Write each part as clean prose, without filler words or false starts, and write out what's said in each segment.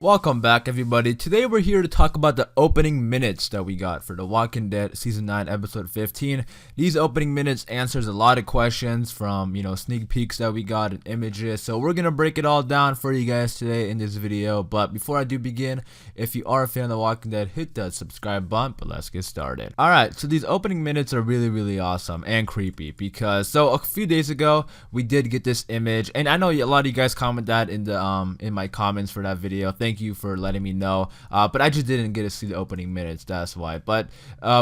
Welcome back, everybody. Today we're here to talk about the opening minutes that we got for The Walking Dead Season 9, Episode 15. These opening minutes answers a lot of questions from, sneak peeks that we got and images. So we're going to break it all down for you guys today in this video. But before I do begin, if you are a fan of The Walking Dead, hit that subscribe button, but let's get started. Alright, so these opening minutes are really awesome and creepy because, a few days ago, we did get this image. And I know a lot of you guys comment that in the in my comments for that video. Thank you for letting me know, but I just didn't get to see the opening minutes, that's why. But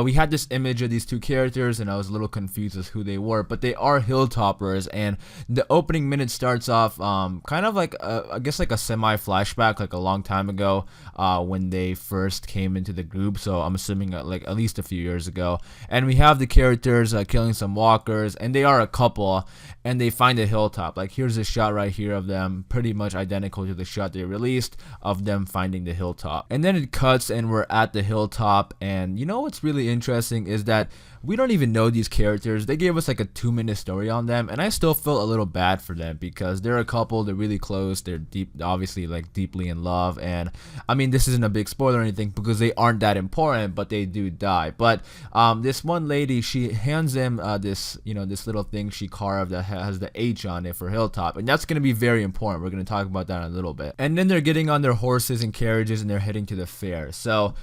we had this image of these two characters and I was a little confused as who they were, but they are Hilltoppers. And the opening minute starts off kind of like I guess like a semi flashback, like a long time ago when they first came into the group, so I'm assuming like at least a few years ago. And we have the characters killing some walkers, and they are a couple, and they find a hilltop. Like, here's a shot right here of them, pretty much identical to the shot they released of them finding the hilltop. And then it cuts and we're at the hilltop, and what's really interesting is that we don't even know these characters. They gave us like a 2-minute story on them, and I still felt a little bad for them because they're a couple, they're really close, they're obviously like deeply in love. And I mean, this isn't a big spoiler or anything because they aren't that important, but they do die. But this one lady, she hands him this little thing she carved that has the H on it for hilltop, and that's going to be very important. We're going to talk about that in a little bit. And then they're getting on their horses and carriages and they're heading to the fair. So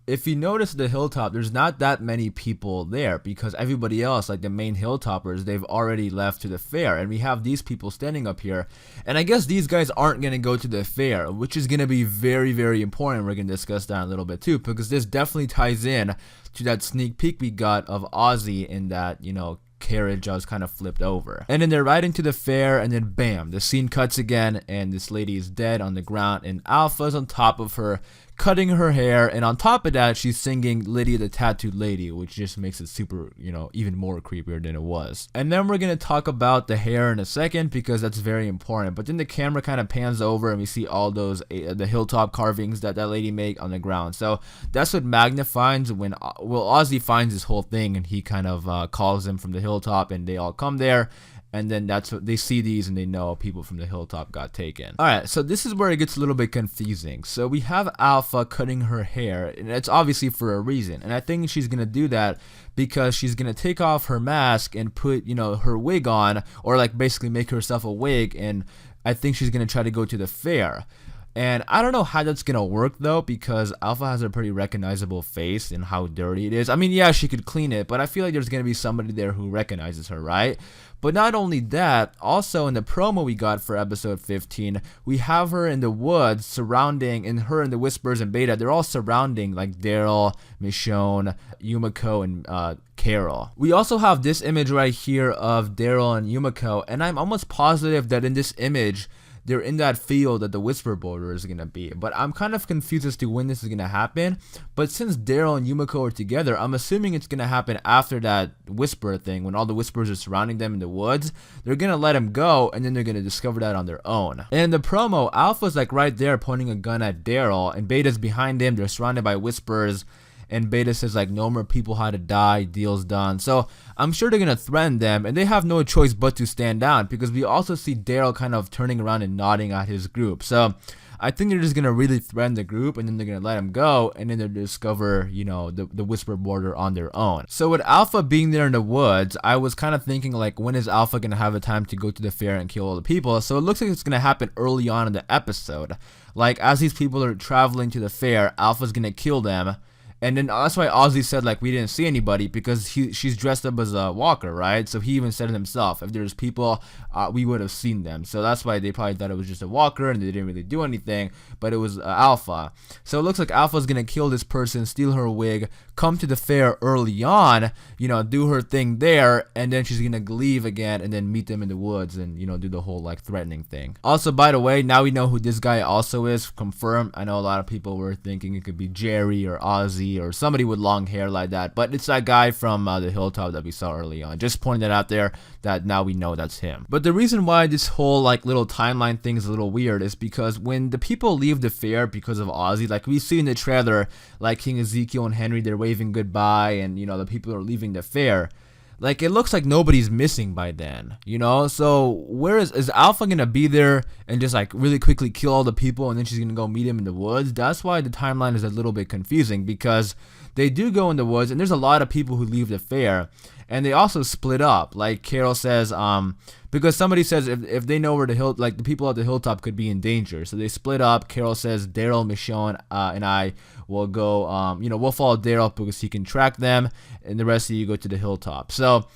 if you notice the hilltop, there's not that many people there because everybody else, like the main hilltoppers, they've already left to the fair, and we have these people standing up here. And I guess these guys aren't going to go to the fair, which is going to be very important. We're going to discuss that in a little bit too, because this definitely ties in to that sneak peek we got of Ozzy in that, carriage was kind of flipped over. And then they're riding to the fair, and then bam, the scene cuts again, and this lady is dead on the ground, and Alpha's on top of her, cutting her hair, and on top of that, she's singing Lydia the Tattooed Lady, which just makes it super, even more creepier than it was. And then we're gonna talk about the hair in a second because that's very important. But then the camera kind of pans over and we see all those the hilltop carvings that lady made on the ground. So that's what magnifies when Ozzy finds this whole thing, and he kind of calls them from the hilltop, and they all come there. And then that's what they see these, and they know people from the hilltop got taken. Alright, so this is where it gets a little bit confusing. So we have Alpha cutting her hair, and it's obviously for a reason. And I think she's gonna do that because she's gonna take off her mask and put, her wig on, or like basically make herself a wig, and I think she's gonna try to go to the fair. And I don't know how that's gonna work though, because Alpha has a pretty recognizable face and how dirty it is. I mean, yeah, she could clean it, but I feel like there's gonna be somebody there who recognizes her, right? But not only that, also in the promo we got for episode 15, we have her in the woods surrounding, and her and the Whispers and Beta, they're all surrounding like Daryl, Michonne, Yumiko, and Carol. We also have this image right here of Daryl and Yumiko, and I'm almost positive that in this image, they're in that field that the Whisper border is going to be. But I'm kind of confused as to when this is going to happen. But since Daryl and Yumiko are together, I'm assuming it's going to happen after that Whisper thing, when all the Whispers are surrounding them in the woods. They're going to let them go, and then they're going to discover that on their own. And in the promo, Alpha's like right there pointing a gun at Daryl, and Beta's behind him. They're surrounded by Whispers. And Beta says like, no more people had to die, deal's done. So I'm sure they're gonna threaten them, and they have no choice but to stand down, because we also see Daryl kind of turning around and nodding at his group. So I think they're just gonna really threaten the group, and then they're gonna let him go, and then they'll discover, the Whisper border on their own. So with Alpha being there in the woods, I was kind of thinking like, when is Alpha gonna have the time to go to the fair and kill all the people? So it looks like it's gonna happen early on in the episode. Like, as these people are traveling to the fair, Alpha's gonna kill them. And then that's why Ozzy said like we didn't see anybody, because she's dressed up as a walker, right? So he even said it himself, if there's people, we would have seen them. So that's why they probably thought it was just a walker and they didn't really do anything, but it was Alpha. So it looks like Alpha's gonna kill this person, steal her wig, come to the fair early on, do her thing there, and then she's gonna leave again and then meet them in the woods and, do the whole like threatening thing. Also, by the way, now we know who this guy also is, confirmed. I know a lot of people were thinking it could be Jerry or Ozzy or somebody with long hair like that, but it's that guy from the hilltop that we saw early on. Just pointing that out there, that now we know that's him. But the reason why this whole like little timeline thing is a little weird is because when the people leave the fair because of Ozzy, like we see in the trailer, like King Ezekiel and Henry, they're waving goodbye, and the people are leaving the fair. like it looks like nobody's missing by then, you know? So where is Alpha gonna be there and just like really quickly kill all the people and then she's gonna go meet him in the woods? That's why the timeline is a little bit confusing, because they do go in the woods and there's a lot of people who leave the fair, and they also split up. Like Carol says, because somebody says if they know where the people at the hilltop could be in danger, so they split up. Carol says Daryl, Michonne, and I will go, we'll follow Daryl because he can track them, and the rest of you go to the hilltop. So,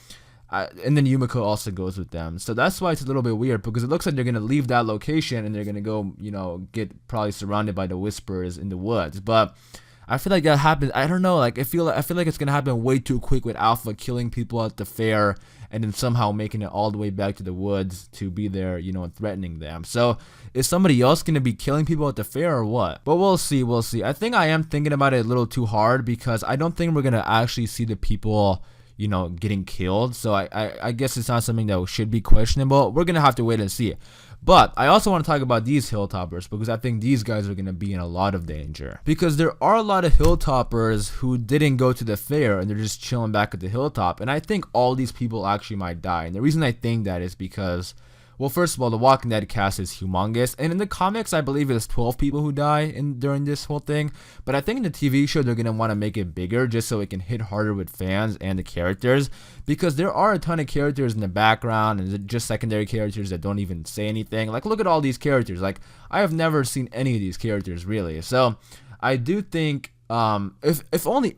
and then Yumiko also goes with them. So that's why it's a little bit weird, because it looks like they're going to leave that location and they're going to go, get probably surrounded by the Whisperers in the woods. But I feel like that happens. I don't know. Like I feel like it's gonna happen way too quick with Alpha killing people at the fair and then somehow making it all the way back to the woods to be there, and threatening them. So is somebody else gonna be killing people at the fair or what? But we'll see. We'll see. I think I am thinking about it a little too hard, because I don't think we're gonna actually see the people, getting killed. So I guess it's not something that should be questionable. We're gonna have to wait and see. But I also want to talk about these Hilltoppers, because I think these guys are going to be in a lot of danger. Because there are a lot of Hilltoppers who didn't go to the fair and they're just chilling back at the hilltop. And I think all these people actually might die. And the reason I think that is because, well, first of all, the Walking Dead cast is humongous, and in the comics, I believe it's 12 people who die during this whole thing. But I think in the TV show, they're gonna want to make it bigger just so it can hit harder with fans and the characters, because there are a ton of characters in the background and just secondary characters that don't even say anything. Like, look at all these characters. Like, I have never seen any of these characters really. So I do think, if only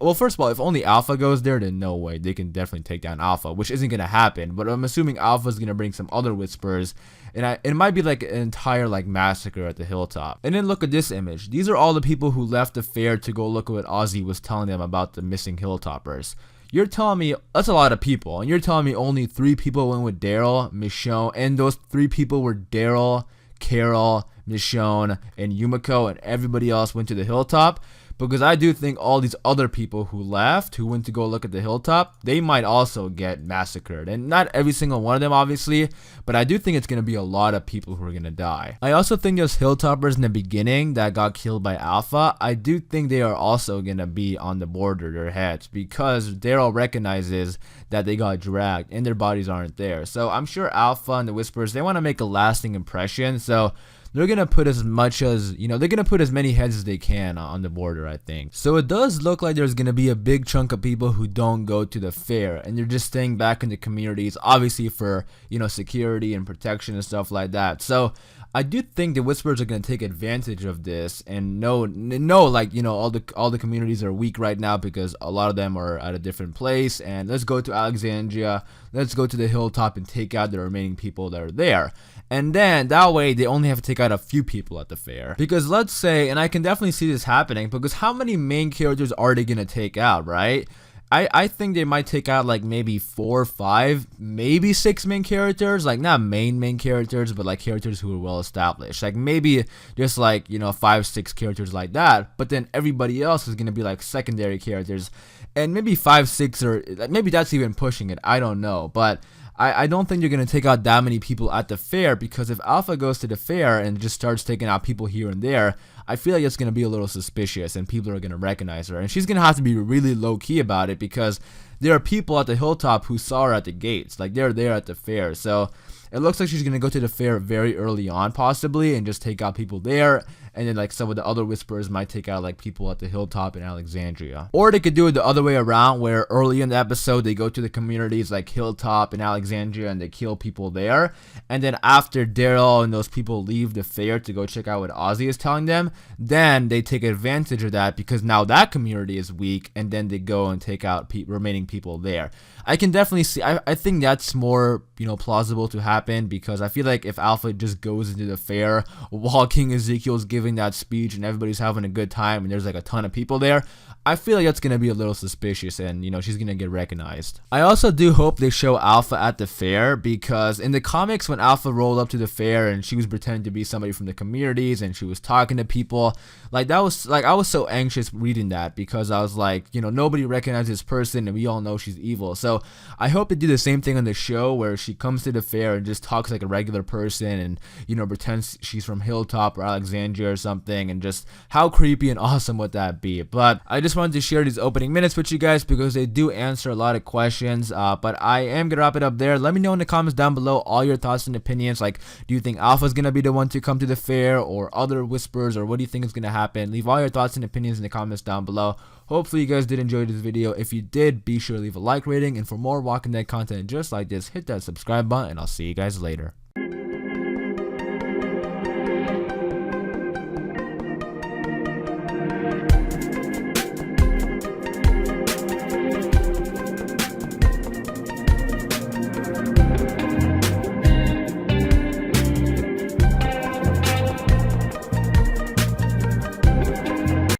Alpha goes there, then no way, they can definitely take down Alpha, which isn't gonna happen. But I'm assuming Alpha's gonna bring some other Whisperers, and it might be like an entire massacre at the hilltop. And then look at this image. These are all the people who left the fair to go look at what Ozzy was telling them about the missing Hilltoppers. You're telling me that's a lot of people, and you're telling me only 3 people went with Daryl, Michonne, and those 3 people were Daryl, Carol, Michonne, and Yumiko, and everybody else went to the hilltop? Because I do think all these other people who left, who went to go look at the hilltop, they might also get massacred. And not every single one of them, obviously, but I do think it's going to be a lot of people who are going to die. I also think those Hilltoppers in the beginning that got killed by Alpha, I do think they are also going to be on the border, their heads, because Daryl recognizes that they got dragged and their bodies aren't there. So I'm sure Alpha and the Whisperers, they want to make a lasting impression. So they're going to put as many heads as they can on the border, I think. So it does look like there's going to be a big chunk of people who don't go to the fair, and they're just staying back in the communities, obviously for, security and protection and stuff like that. So I do think the Whisperers are going to take advantage of this and know all the communities are weak right now because a lot of them are at a different place, and let's go to Alexandria, let's go to the hilltop and take out the remaining people that are there. And then that way they only have to take out a few people at the fair. Because let's say, and I can definitely see this happening, because how many main characters are they going to take out, right? I think they might take out maybe 4 or 5, maybe 6 main characters, not main characters, but characters who are well established. Maybe just 5, 6 characters like that, but then everybody else is gonna be secondary characters, and maybe 5, 6, or maybe that's even pushing it. I don't know, but I don't think you're going to take out that many people at the fair, because if Alpha goes to the fair and just starts taking out people here and there, I feel like it's going to be a little suspicious and people are going to recognize her. And she's going to have to be really low-key about it, because there are people at the hilltop who saw her at the gates. They're there at the fair. So it looks like she's going to go to the fair very early on, possibly, and just take out people there. And then some of the other Whisperers might take out people at the hilltop in Alexandria. Or they could do it the other way around, where early in the episode they go to the communities like Hilltop and Alexandria and they kill people there. And then after Daryl and those people leave the fair to go check out what Ozzy is telling them, then they take advantage of that, because now that community is weak, and then they go and take out remaining people there. I can definitely see, I think that's more, plausible to happen, because I feel like if Alpha just goes into the fair while King Ezekiel's giving that speech and everybody's having a good time and there's a ton of people there, I feel like that's going to be a little suspicious, and she's going to get recognized. I also do hope they show Alpha at the fair, because in the comics, when Alpha rolled up to the fair and she was pretending to be somebody from the communities and she was talking to people, I was so anxious reading that, because I was nobody recognizes this person and we all know she's evil. So I hope they do the same thing on the show, where she comes to the fair and just talks like a regular person and, you know, pretends she's from Hilltop or Alexandria or something, and just how creepy and awesome would that be? But I just wanted to share these opening minutes with you guys because they do answer a lot of questions. But I am gonna wrap it up there. Let me know in the comments down below all your thoughts and opinions. Like, do you think Alpha's gonna be the one to come to the fair, or other whispers, or what do you think is gonna happen? Leave all your thoughts and opinions in the comments down below. Hopefully you guys did enjoy this video. If you did, be sure to leave a like rating, and for more Walking Dead content just like this, hit that subscribe button, and I'll see you guys later.